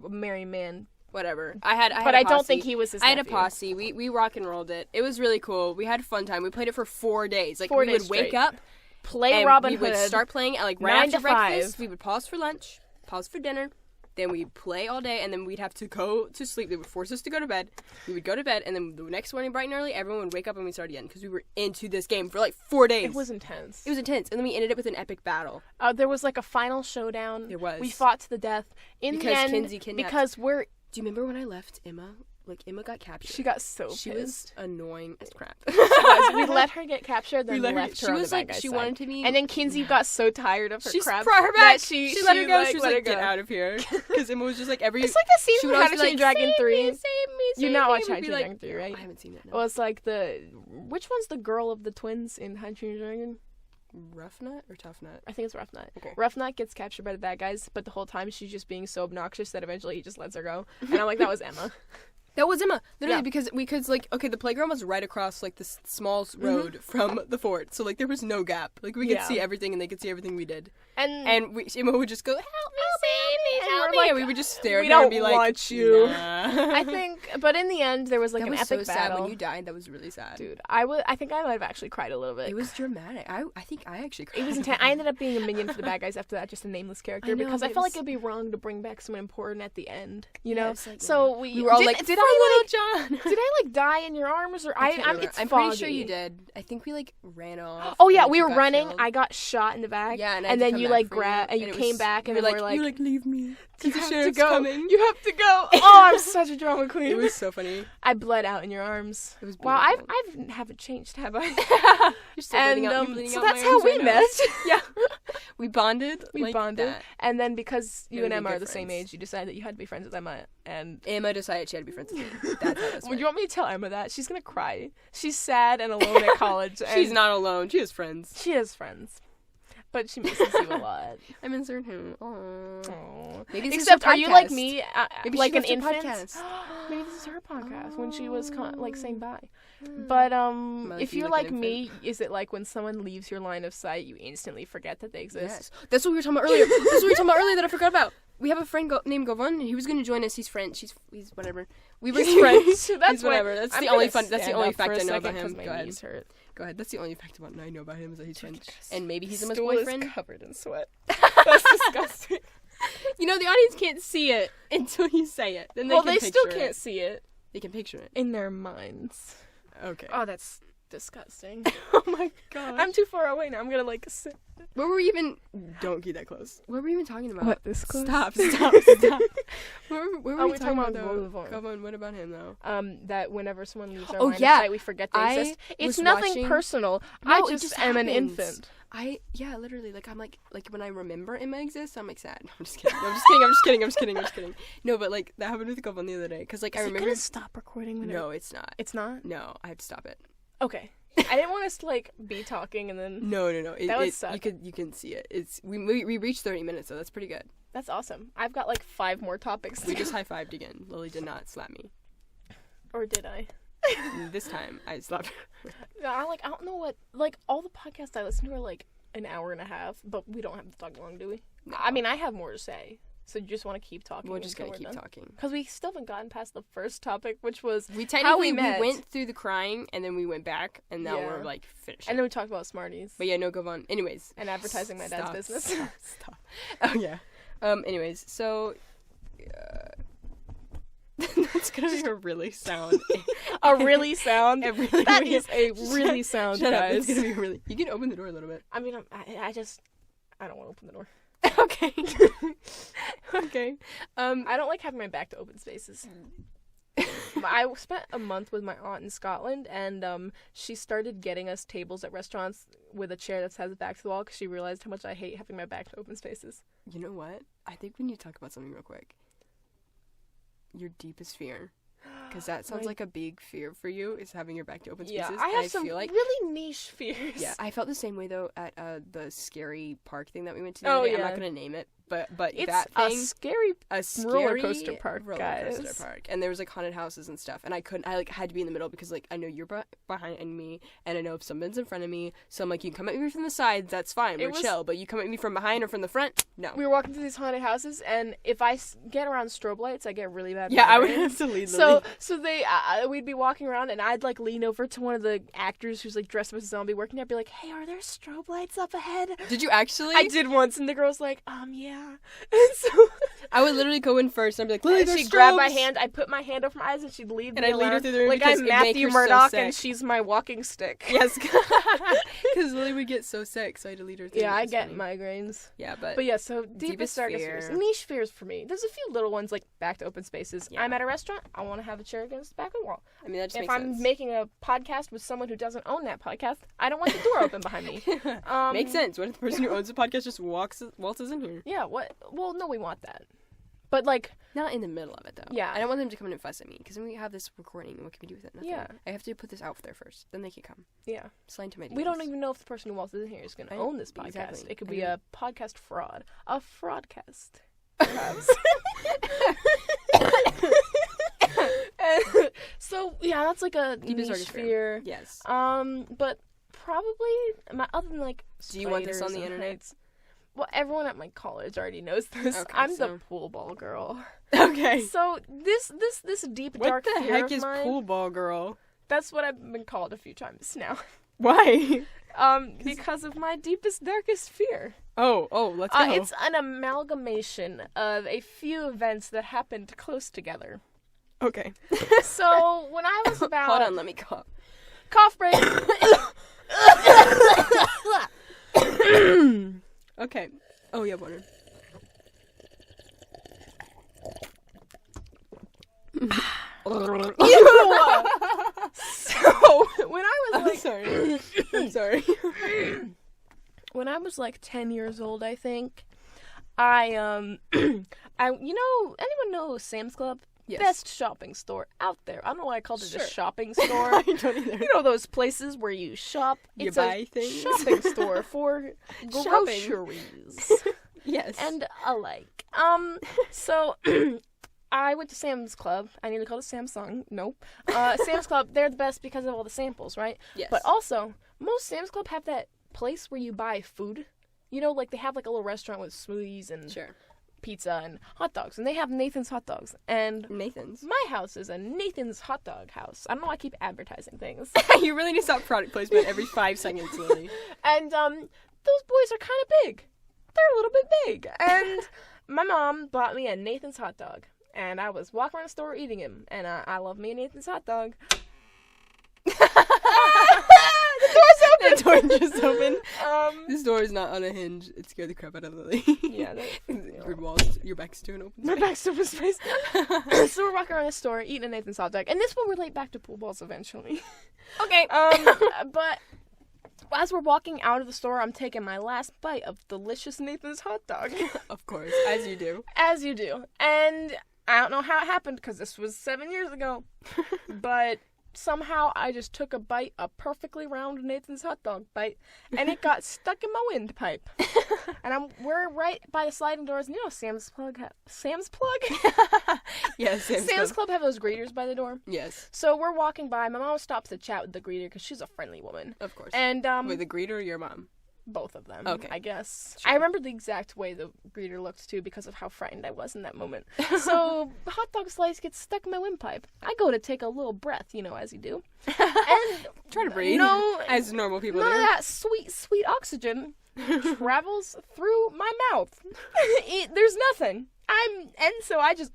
married man. Whatever. I had But a I don't posse. think he was his I had a nephew. posse. We rock and rolled it. It was really cool. We had a fun time. We played it for 4 days. Like 4 we days would wake straight. up, Play and Robin we Hood. would start playing at like right 9 after to breakfast. 5. We would pause for lunch, pause for dinner, then we'd play all day, and then we'd have to go to sleep. They would force us to go to bed. We would go to bed, and then the next morning, bright and early, everyone would wake up and we'd start again because we were into this game for like 4 days. It was intense. It was intense, and then we ended it with an epic battle. There was like a final showdown. There was. We fought to the death. In Because the end, Kinsey kidnapped- because Do you remember when I left Emma? Like Emma got captured. she got so She pissed. was annoying as crap. We let her get captured, then We let her- left her she on was the bad like- guy's she side. wanted to be- And then Kinsey got so tired of her She crap brought her that back. she let her go. Like, She was let her like, go. "Get out of here," because Emma was just like every. It's like the scene she from would How always to be Train like, Dragon "Save 3. me, save me, You're save not me." watching We'd How to be Train like, Dragon 3, right? I haven't seen it. It No. was like which one's the girl of the twins in How to Train Your Dragon? Rough Nut or Tough Nut? I think it's Rough Nut. Okay. Rough Nut gets captured by the bad guys, but the whole time she's just being so obnoxious that eventually he just lets her go. And I'm like, that was Emma. That was Emma, literally, Yeah. because like the playground was right across like this small road from the fort, so like there was no gap. Like we could Yeah. see everything, and they could see everything we did. And Emma would just go, "Help me, save me, And help we're me!" like, and we would just stare "We at her and don't be like, want you." Nah. I think, but in the end, there was like that an was epic so battle. sad when you died. That was really sad. Dude, I think I might have actually cried a little bit. It was dramatic. I think I actually cried. It was intense. I ended up being a minion for the bad guys after that, just a nameless character, I know, because I but felt it like it'd be wrong to bring back someone important at the end, you Yeah, know? it's like, So we were all did, like, did "For I Little John." did I like die in your arms or can't remember. it's I'm foggy. pretty sure you did. I think we like ran off. Oh yeah, and we you were got running. killed. I got shot in the back. Yeah, and I and had to then come you back like for grabbed and and you it came was- back and you then were we're like, you like leave me. you The have to sheriff's go. coming. You have to go. Oh, I'm such a drama queen. It was so funny. I bled out in your arms. It was Wow, beautiful. I haven't changed, have I? You're still and bleeding out. You're bleeding so out that's my how arms we right now. met. Yeah, we bonded. We like bonded, that. and then because you Yeah, and we Emma good are the same friends. age, you decided that you had to be friends with Emma. And Emma decided she had to be friends with me. That's how that's would you want me to tell Emma that? She's gonna cry. She's sad and alone at college. And She's not alone. She has friends. She has friends, but she misses you a lot. I miss her too. Aww. Aww. Maybe this Except, is her are you like podcast. me, Maybe like she an left her infant? podcast. Maybe this is her podcast when she was like saying bye. Hmm. But Might if be you're like like an me, is it like when someone leaves your line of sight, you instantly forget that they exist? Yes. That's what we were talking about earlier. That's what we were talking about earlier that I forgot about. We have a friend named Govon, and he was going to join us. He's French. He's whatever. We were He's French. He's That's whatever. why That's I'm the only gonna fun. That's the stand only up for fact a I know second about him. 'cause my Go ahead. knees hurt. Go ahead. That's the only fact I know about him is that he's French. Yes. And maybe he's Emma's Stool boyfriend. is covered in sweat. That's disgusting. You know, the audience can't see it until you say it. Then they Well, can they still picture can't it. see it. They can picture it. In their minds. Okay. Oh, that's disgusting. Oh my god. I'm too far away now. I'm gonna like sit. What were we even... Don't get that close. What were we even talking about? What, this close? Stop. Where were we talking about, though? Come on, what about him, though? That whenever someone leaves our Oh, line yeah. of sight, we forget they exist. It's was nothing watching- personal. No, I it just just am an happens. infant. Yeah, literally, like, I'm like when I remember Emma exists, I'm like sad. No, I'm just kidding. No, I'm just kidding. No, but like, that happened with Govan the other day. Because, like, I remember... gonna stop recording when No, it's not. It's not? No, I have to stop it. Okay. I didn't want us to, like, be talking and then... No. That would suck. You can see it. It's we reached 30 minutes, so that's pretty good. That's awesome. I've got, like, 5 more topics. We just high-fived again. Lily did not slap me. Or did I? This time, I slapped her. I don't know what... Like, all the podcasts I listen to are, like, an hour and a half, but we don't have to talk long, do we? No. I mean, I have more to say. So you just want to keep talking? We're just going to keep talking. Because we still haven't gotten past the first topic, which was We met. went through the crying, and then we went back, and now Yeah. we're, like, finished. And then we talked about Smarties. But yeah, no, go on. Anyways. And advertising my dad's business. Stop. Oh, yeah. Anyways, so... that's gonna be a really sound. A really sound? That is a really sound, Shut up. guys. It's gonna be really... You can open the door a little bit. I mean, I don't want to open the door. Okay. Okay. I don't like having my back to open spaces. I spent a month with my aunt in Scotland, and she started getting us tables at restaurants with a chair that has a back to the wall because she realized how much I hate having my back to open spaces. You know what? I think we need to talk about something real quick. Your deepest fear. Because that sounds like a big fear for you, is having your back to open spaces. Yeah, I have some feel like, really niche fears. Yeah, I felt the same way, though, at the scary park thing that we went to the Oh, other day. yeah. I'm not going to name it, but It's that a thing... scary roller coaster park, roller guys. coaster park. And there was, like, haunted houses and stuff. And I had to be in the middle because, like, I know you're behind me, and I know if someone's in front of me. So I'm like, you can come at me from the sides, that's fine, we're chill. But you come at me from behind or from the front, no. We were walking through these haunted houses, and if I get around strobe lights, I get really bad. Yeah, I would migraines. have to lead Lily. So they, we'd be walking around, and I'd like lean over to one of the actors who's like dressed up as a zombie working there, be like, "Hey, are there strobe lights up ahead?" Did you actually? I did once, and the girl's like, yeah. And so I would literally go in first, and I'd be like, Lily, and there's she'd grab my strobes. hand, I'd put my hand over my eyes, and she'd lead And me I'd lead her around, through the room like because I'm it'd make Matthew her so Murdoch, sick. and she's my walking stick. Yes, because Lily would get so sick, so I had to lead her through. Yeah, I It's get funny. migraines. Yeah, but But yeah, so Deepest darkest fear. fears. Niche fears for me. There's a few little ones like back to open spaces. Yeah. I'm at a restaurant, I want to have a chair against the back of the wall. I mean, that just If makes I'm sense. making a podcast with someone who doesn't own that podcast, I don't want the door open behind me. Makes sense. What if the person who owns the podcast just waltzes in here? Yeah, what? Well, no, we want that. But like, Not in the middle of it, though. Yeah. I don't want them to come in and fuss at me, because then we have this recording, and what can we do with it? Nothing. Yeah. I have to put this out there first, then they can come. yeah. Slide to my DMs. We don't even know if the person who walks in here is going to I- own this podcast. exactly. It could I be mean- a podcast fraud. A fraudcast. Perhaps. So, yeah, that's like a Deepest, niche darkest fear. fear. Yes. But probably, other than like Do you want this on spiders the and internet? heights- Well, everyone at my college already knows this. Okay, I'm so- the pool ball girl. Okay. So this deep What dark the fear heck of is mine, pool ball girl? That's what I've been called a few times now. Why? Because of my deepest darkest fear. Oh, let's go. It's an amalgamation of a few events that happened close together. Okay. So when I was about Hold on, let me cough. cough break. Okay. Oh, yeah, water. So when I was I'm like sorry. I'm sorry. when I was like 10 years old, I think, I anyone know Sam's Club? Yes. Best shopping store out there. I don't know why I called it Sure. a shopping store. I don't either. You know those places where you shop? You It's buy a things. shopping store for Shopping. groceries Yes. and alike. So I went to Sam's Club. I nearly called it Samsung. Nope. Sam's Club, they're the best because of all the samples, right? Yes. But also, most Sam's Club have that place where you buy food. You know, like they have like a little restaurant with smoothies and Sure. pizza and hot dogs, and they have Nathan's hot dogs. And Nathan's. my house is a Nathan's hot dog house. I don't know why I keep advertising things. You really need to stop product placement every 5 seconds, Lily. And those boys are kind of big. They're a little bit big. And my mom bought me a Nathan's hot dog, and I was walking around the store eating him, and I love me a Nathan's hot dog. The door just opened. This door is not on a hinge. It scared the crap out of Lily. Yeah. Your back's to an open My space. back's to open space. So we're walking around the store eating a Nathan's hot dog, and this will relate back to pool balls eventually. Okay. But as we're walking out of the store, I'm taking my last bite of delicious Nathan's hot dog. Of course, as you do. As you do. And I don't know how it happened, because this was 7 years ago, but somehow I just took a perfectly round Nathan's hot dog bite, and it got stuck in my windpipe. And we're right by the sliding doors. You know Sam's Plug? Yes, Sam's Club have those greeters by the door. Yes. So we're walking by. My mom stops to chat with the greeter because she's a friendly woman. Of course. And Wait, the greeter or your mom? both of them. Okay. I guess. Sure. I remember the exact way the greeter looked too because of how frightened I was in that moment. So hot dog slice gets stuck in my windpipe. I go to take a little breath, as you do. And try to breathe. No, as normal people none do. of that sweet, sweet oxygen travels through my mouth. There's nothing. So I just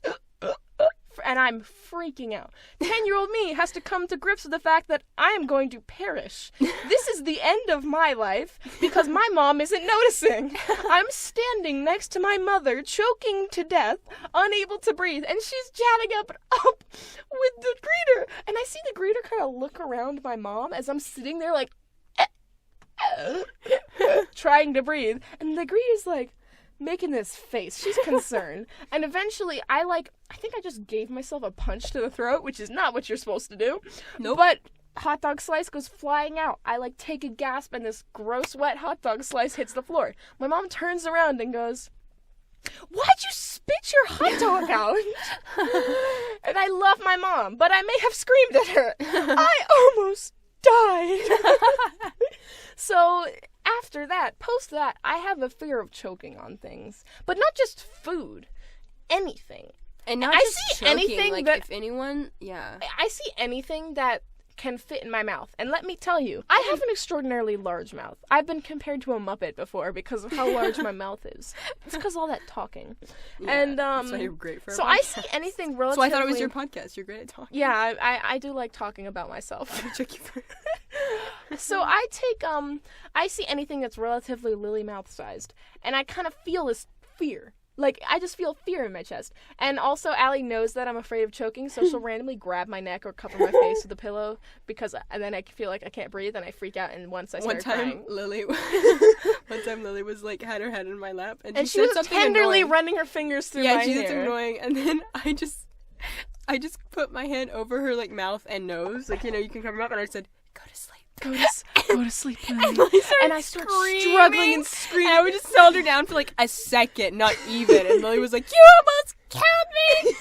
and I'm freaking out. 10-year-old me has to come to grips with the fact that I am going to perish. This is the end of my life because my mom isn't noticing. I'm standing next to my mother, choking to death, unable to breathe, and she's chatting up with the greeter. And I see the greeter kind of look around my mom as I'm sitting there like trying to breathe. And the greeter's like making this face. She's concerned. And eventually I think I just gave myself a punch to the throat, which is not what you're supposed to do. Nope. But hot dog slice goes flying out. I take a gasp and this gross wet hot dog slice hits the floor. My mom turns around and goes, "Why'd you spit your hot dog out?" And I love my mom, but I may have screamed at her. I almost died. So after that, post that, I have a fear of choking on things. But not just food. Anything. And not I just see choking, anything that if anyone, yeah. I see anything that can fit in my mouth. And let me tell you, I have an extraordinarily large mouth. I've been compared to a Muppet before because of how large my mouth is. It's because of all that talking. Yeah, And that's why you're great for a so I podcast. see anything relatively. So I thought it was your podcast. You're great at talking. Yeah, I do like talking about myself. Check you for So I see anything that's relatively lily mouth sized, and I kind of feel this fear. I just feel fear in my chest. And also, Allie knows that I'm afraid of choking, so she'll randomly grab my neck or cover my face with a pillow, and then I feel like I can't breathe, and I freak out, and once I start crying. One time Lily was had her head in my lap, and she said was something tenderly annoying. running her fingers through my Yeah, she said hair. something annoying, and then I just put my hand over her mouth and nose, you can cover them up, and I said, "Go to sleep." Go to sleep, Lily. And I started struggling and screaming. I just held her down for a second, not even. And Lily was like, "You almost killed me!"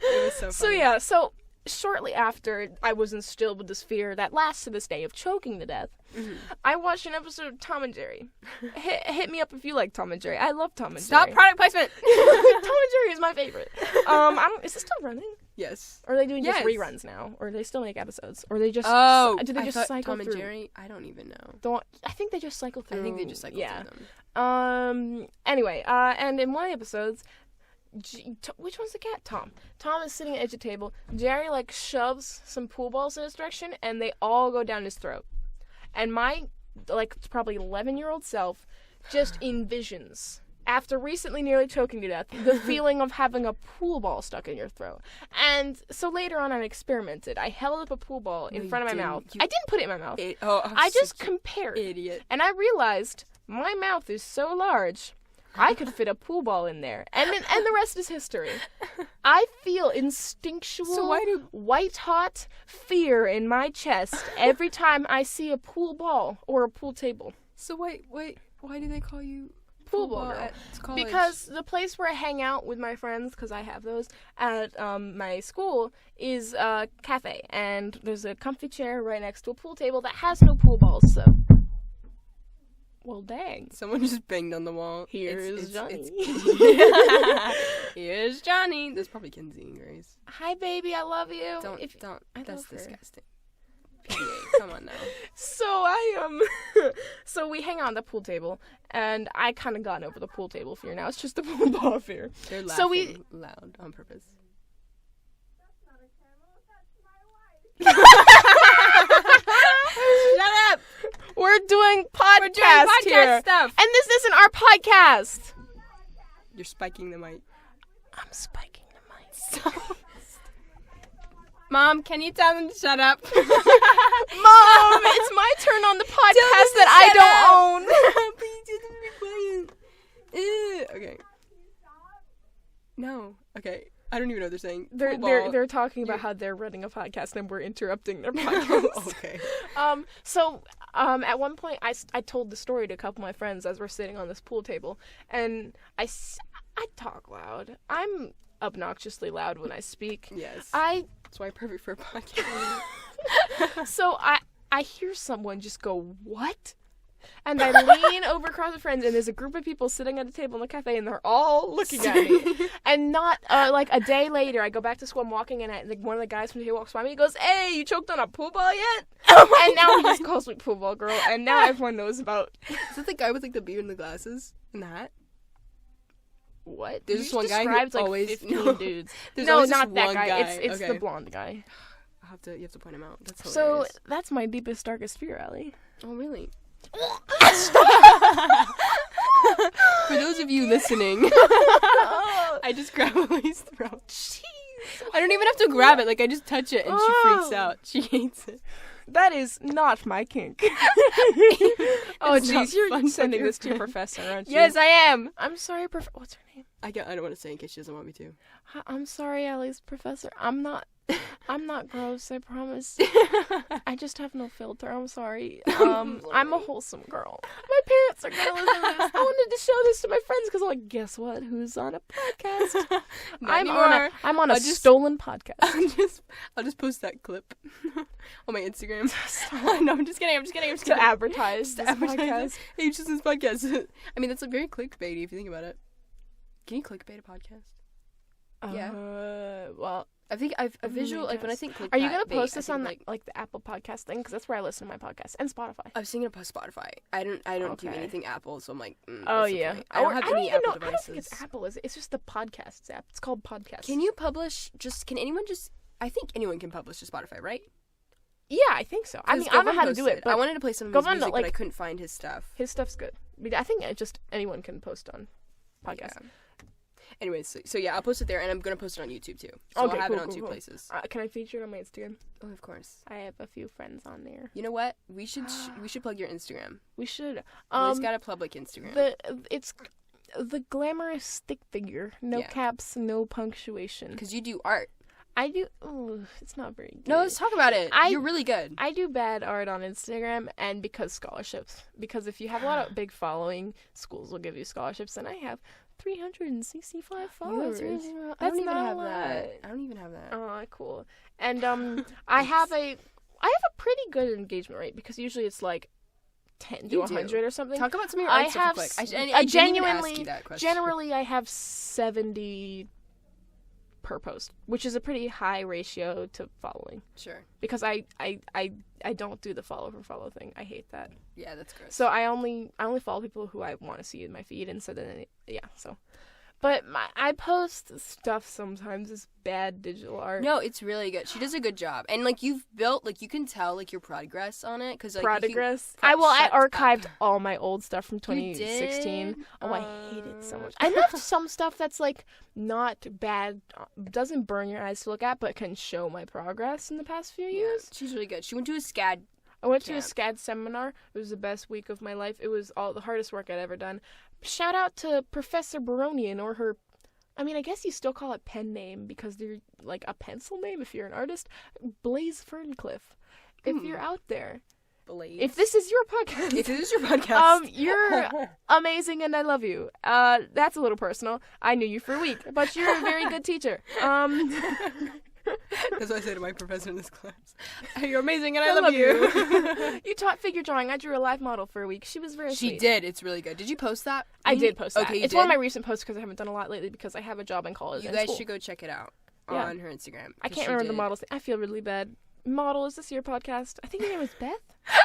It was so funny. So shortly after I was instilled with this fear that lasts to this day of choking to death, I watched an episode of Tom and Jerry. Hit me up if you like Tom and Jerry. I love Tom and Jerry. Stop product placement! Tom and Jerry is my favorite. Is it still running? Yes. Or are they doing just reruns now? Or do they still make episodes? Or they just do they I just thought cycle Tom through? and Jerry? I don't even know. I think they just cycle through. I think they just cycle through them. Anyway, and in one of the episodes, which one's the cat? Tom. Tom is sitting at the table. Jerry shoves some pool balls in his direction, and they all go down his throat. And my probably 11-year-old self just envisions, after recently nearly choking to death, the feeling of having a pool ball stuck in your throat. And so later on I experimented. I held up a pool ball in front of my mouth. I didn't put it in my mouth. I just compared. Idiot. And I realized my mouth is so large, I could fit a pool ball in there. And the rest is history. I feel instinctual, white-hot fear in my chest every time I see a pool ball or a pool table. So wait, why do they call you pool ball girl? At college? Because the place where I hang out with my friends, because I have those at my school, is a cafe, and there's a comfy chair right next to a pool table that has no pool balls. So, what Well, dang. Someone just banged on the wall. Here's Johnny. Here's Johnny. There's probably Kinsey and Grace. Hi, baby. I love you. Don't. I That's love her. disgusting. PDA. Come on now. So we hang out on the pool table, and I kind of gotten over the pool table fear now. It's just the pool ball fear. They're laughing So we loud on purpose. Shut up! We're doing podcast here, stuff. and this isn't our podcast. You're spiking the mic. I'm spiking the mic. Mom, can you tell them to shut up? Mom, it's my turn on the podcast that I don't own. Please, just be quiet. Okay. No. Okay. I don't even know what they're saying. They're talking about how they're running a podcast and we're interrupting their podcast. Okay. So at one point I told the story to a couple of my friends as we're sitting on this pool table, and I talk loud. I'm obnoxiously loud when I speak. Yes. That's why perfect for a podcast. So I hear someone just go, "What?" And I lean over across the friends, and there's a group of people sitting at a table in the cafe, and they're all looking at me. And not, like, a day later, I go back to school, I'm walking, and one of the guys from here walks by me, he goes, "Hey, you choked on a pool ball yet?" And now he just calls me pool ball girl, and now everyone knows about... Is that the guy with, like, the beard and the glasses and the hat? What? There's this one guy who like always... 15 dudes. No, not that guy. guy. It's okay. the blonde guy. You have to point him out. That's So, hilarious. that's my deepest, darkest fear, Allie. Oh, really? For those of you listening, I just grab Ellie's throat. Jeez. I don't even have to grab it. Like, I just touch it, and she freaks out. She hates it. That is not my kink. Oh, jeez, you're sending this to your professor, aren't you? Yes, I am. I'm sorry, what's her name? I don't want to say in case she doesn't want me to. I'm sorry, Allie's professor. I'm not gross, I promise. I just have no filter. I'm sorry. I'm a wholesome girl. My parents are gonna listen to this. I wanted to show this to my friends because I'm like, guess what? Who's on a podcast? I'm on a stolen podcast. I'll just post that clip on my Instagram. No, I'm just kidding. To advertise this podcast. Hey, you just this podcast. I mean, that's a very clickbaity if you think about it. Can you clickbait a podcast? Yeah. Well, I think I've a visual, like, when I think clickbait. Are you going to post this on, like, the Apple podcast thing? Because that's where I listen to my podcast. And Spotify. I was thinking of Spotify. I don't do anything Apple, so I'm like, oh, yeah. I don't have any Apple devices. I don't think it's Apple, is it? It's just the podcasts app. It's called Podcasts. Can anyone I think anyone can publish to Spotify, right? Yeah, I think so. I mean, I don't know how to do it, but I wanted to play some of his music, but I couldn't find his stuff. His stuff's good. I think just anyone can post on podcasts. Yeah. Anyways, so yeah, I'll post it there, and I'm going to post it on YouTube, too. So okay, I'll have cool, it on two cool. places. Can I feature it on my Instagram? Oh, of course. I have a few friends on there. You know what? We should plug your Instagram. We should. It's got a public Instagram. It's the glamorous stick figure. No caps, no punctuation. Because you do art. I do. Oh, it's not very good. No, let's talk about it. You're really good. I do bad art on Instagram, and because scholarships. Because if you have a lot of big following, schools will give you scholarships, and I have 365 followers. I don't even have that. Oh, cool. And I have a pretty good engagement rate because usually it's like 10 to 100 or something. Talk about some of your art stuff real quick. I genuinely, generally I have 70 per post, which is a pretty high ratio to following. Sure. Because I don't do the follow for follow thing. I hate that. Yeah, that's gross. So I only follow people who I want to see in my feed, and so then But I post stuff sometimes. It's bad digital art. No, it's really good. She does a good job, and like you've built, like you can tell like your progress on it because like progress. I archived all my old stuff from 2016. Oh, I hate it so much. I left some stuff that's like not bad, doesn't burn your eyes to look at, but can show my progress in the past few years. She's really good. She went to a SCAD. I went to a SCAD seminar. It was the best week of my life. It was all the hardest work I'd ever done. Shout out to Professor Baronian or her, I mean, I guess you still call it pen name because they're like a pencil name if you're an artist. Blaze Ferncliffe. If you're out there. Blaze. If this is your podcast. You're amazing and I love you. That's a little personal. I knew you for a week, but you're a very good teacher. That's what I say to my professor in this class. You're amazing and I love you. You taught figure drawing. I drew a live model for a week. She was very sweet. She did. It's really good. Did you post that? I did post that. Okay, it's one of my recent posts because I haven't done a lot lately because I have a job in college. You guys should go check it out on her Instagram. I can't remember the model's name. I feel really bad. Model, is this your podcast? I think her name was Beth?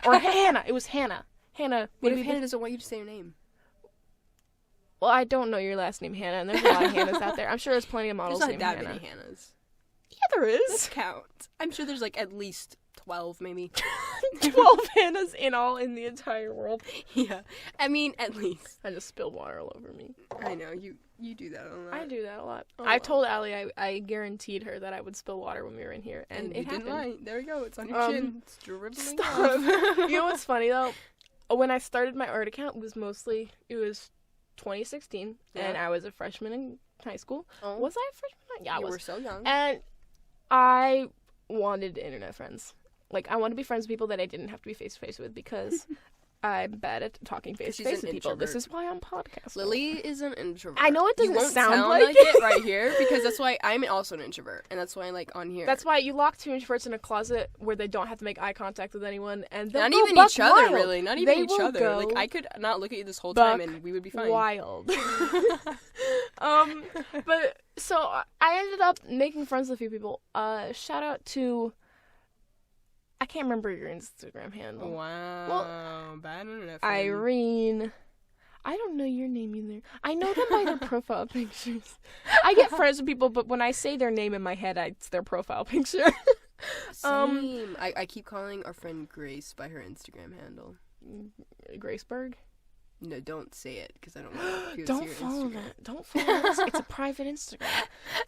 Or Hannah. It was Hannah. Hannah. What if Hannah doesn't want you to say her name? Well, I don't know your last name, Hannah, and there's a lot of Hannahs out there. I'm sure there's plenty of models named Hannah. There's not that many Hannahs. Yeah, there is. Let's count. I'm sure there's like at least 12, maybe. 12 Hannahs in the entire world. Yeah. I mean, at least. I just spilled water all over me. I know. You do that a lot. I do that a lot. I told Allie I guaranteed her that I would spill water when we were in here, and it happened. Didn't lie. There we go. It's on your chin. It's dribbling stop. off. You know what's funny, though? When I started my art account, it was 2016, and I was a freshman in high school. Oh. Was I a freshman? Yeah, I was. You were so young. And I wanted internet friends. Like, I wanted to be friends with people that I didn't have to be face-to-face with because I'm bad at talking face-to-face with people. This is why I'm podcasting. Lily is an introvert. I know it doesn't sound like it right here because that's why I'm also an introvert, and that's why like on here. That's why you lock two introverts in a closet where they don't have to make eye contact with anyone, and not even each other, really. Not even each other. Like I could not look at you this whole time, and we would be fine. Wild. But so I ended up making friends with a few people. Shout out to. I can't remember your Instagram handle. Wow. Well, bad internet friend. Irene. I don't know your name either. I know them by their profile pictures. I get friends with people, but when I say their name in my head, it's their profile picture. Same. I keep calling our friend Grace by her Instagram handle. Graceberg? No, don't say it because I don't want to Don't follow that. Don't follow that. It's a private Instagram.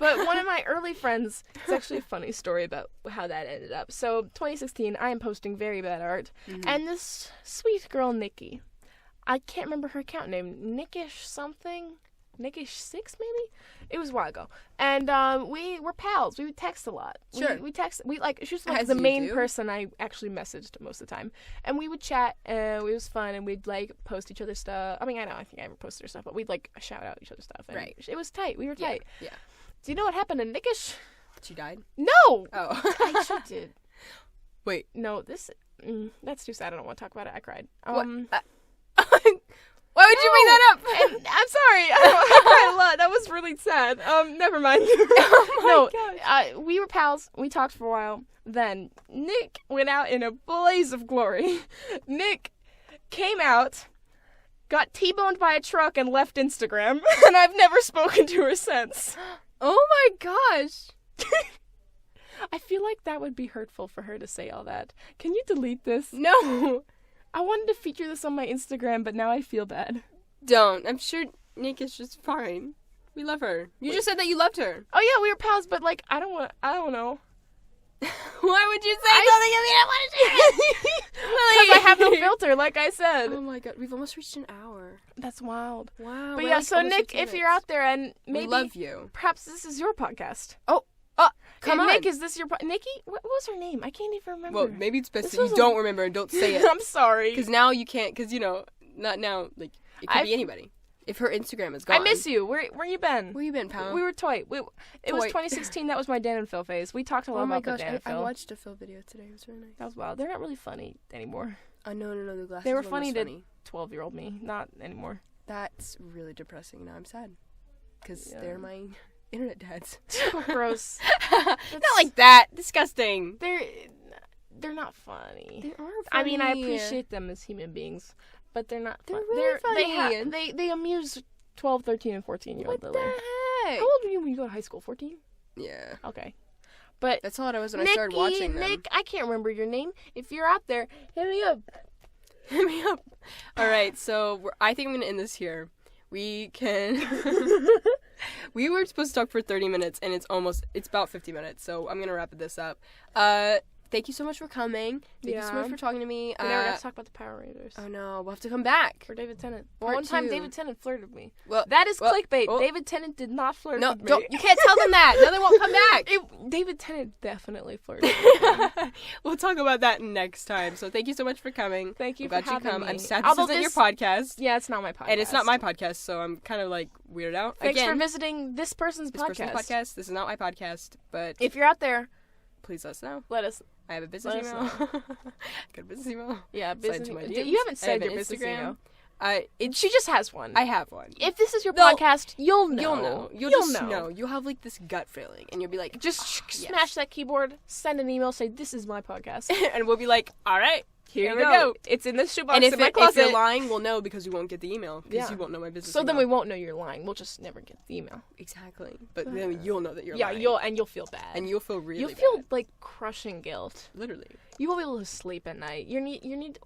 But one of my early friends, it's actually a funny story about how that ended up. So 2016, I am posting very bad art, and this sweet girl, Nikki, I can't remember her account name, Nickish something? Nickish6 maybe? It was a while ago. And we were pals. We would text a lot. Sure. She was like the main person I actually messaged most of the time. And we would chat, and it was fun, and we'd like post each other's stuff. I mean, I think I ever posted her stuff, but we'd like shout out each other's stuff. And right. It was tight. We were tight. Yeah. Do you know what happened to Nickish? She died? No! Oh. She did. Wait. No, that's too sad. I don't want to talk about it. I cried. Why would you bring that up? And I'm sorry. I cried a lot. That was really sad. Never mind. Oh my gosh. We were pals. We talked for a while. Then Nick went out in a blaze of glory. Nick came out, got T-boned by a truck, and left Instagram. And I've never spoken to her since. Oh my gosh. I feel like that would be hurtful for her to say all that. Can you delete this? No. I wanted to feature this on my Instagram, but now I feel bad. Don't. I'm sure Nick is just fine. We love her. You just said that you loved her. Oh yeah, we were pals, but like I don't know. Why would you say something you didn't want to say? Because I have no filter, like I said. Oh my god, we've almost reached an hour. That's wild. Wow. But yeah, so Nick, if you're out there and maybe we love you. Perhaps this is your podcast. Oh, come on. Nick, is this your Nikki? What was her name? I can't even remember. Well, maybe it's best that you don't remember and don't say it. I'm sorry. Because now you can't, because, not now, like, it could be anybody. If her Instagram is gone. I miss you. Where you been? Where you been, pal? We were tight. It was 2016. That was my Dan and Phil phase. We talked a lot about the Dan and Phil. I watched a Phil video today. It was really nice. That was wild. They're not really funny anymore. No. The glasses They were funny to 12-year-old me. Not anymore. That's really depressing. Now I'm sad. Because they're my internet dads. Gross. Not like that. Disgusting. They're not funny. They are funny. I mean, I appreciate them as human beings, but they're not funny. They're really funny. They amuse 12, 13, and 14-year-old Lily. What the heck? How old were you when you go to high school? 14? Yeah. Okay. But that's how old I was when I started watching them. Nick, I can't remember your name. If you're out there, hit me up. Hit me up. All right, so I think I'm going to end this here. We can... We were supposed to talk for 30 minutes, and it's about 50 minutes, so I'm going to wrap this up. thank you so much for coming. Thank you so much for talking to me. We never got to talk about the Power Rangers. Oh no, we'll have to come back. For David Tennant. Part One time 2. David Tennant flirted with me. Well, that is clickbait. oh. David Tennant did not flirt No, with me. don't. You can't tell them that. No, they won't come back. David Tennant definitely flirted with me. We'll talk about that next time. So thank you so much for coming. Thank you I'm for glad having me. I'm sad this isn't your podcast. Yeah, it's not my podcast. And it's not my podcast, so I'm kind of like weirded out. Thanks Again, for visiting this person's podcast. This is not my podcast, but If you're out there, please let us know. let us. I have a business Let us email. Got a business email. Yeah, Slide business. into my You DMs. haven't I have said your an business Instagram. email. She just has one. I have one. If this is your No. podcast, you'll know. You'll know. You'll just know. You'll have like this gut feeling, and you'll be like, Just yes. smash that keyboard, send an email, say this is my podcast. and we'll be like, all right, here we go. It's in the shoebox And in my if closet. you're lying, we'll know because you won't get the email because you won't know my business. So email. then we won't know you're lying. We'll just never get the email. Exactly. But then you'll know that you're Yeah, lying. you'll feel bad. And you'll feel really You'll feel bad. like crushing guilt. Literally. You won't be able to sleep at night. You need you'll need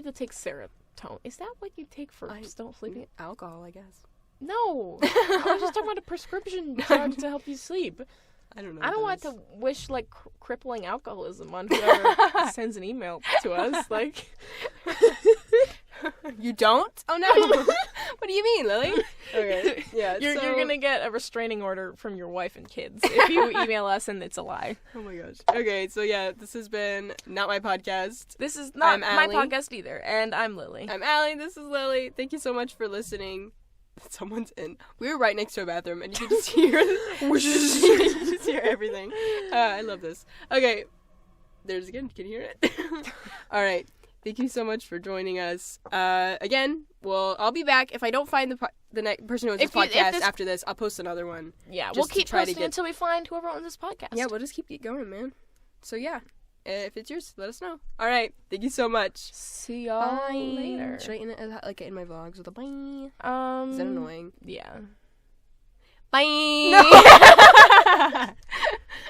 to take serotonin. Is that what you take for sleeping? Alcohol, I guess. No. I was just talking about a prescription drug to help you sleep. I don't know. I don't want to wish like crippling alcoholism on whoever sends an email to us. Like, You don't? Oh no. What do you mean, Lily? Okay. Yeah. you're gonna get a restraining order from your wife and kids if you email us and it's a lie. Oh my gosh. Okay, so yeah, this has been Not My Podcast. This is not I'm my Allie. podcast either, and I'm Lily. I'm Allie, this is Lily. Thank you so much for listening. Someone's in. We were right next to a bathroom, and you can just hear you can just hear everything. I love this. Okay. There's again. Can you hear it? All right. Thank you so much for joining us. Again, well, I'll be back. If I don't find the next person who owns this podcast after this, I'll post another one. Yeah, just we'll to keep try to posting until we find whoever owns this podcast. Yeah, we'll just keep it going, man. So yeah, if it's yours, let us know. All right, thank you so much. See y'all Bye. later. Should I end it like in my vlogs with a bye? Is Is that annoying? Yeah. Bye. No.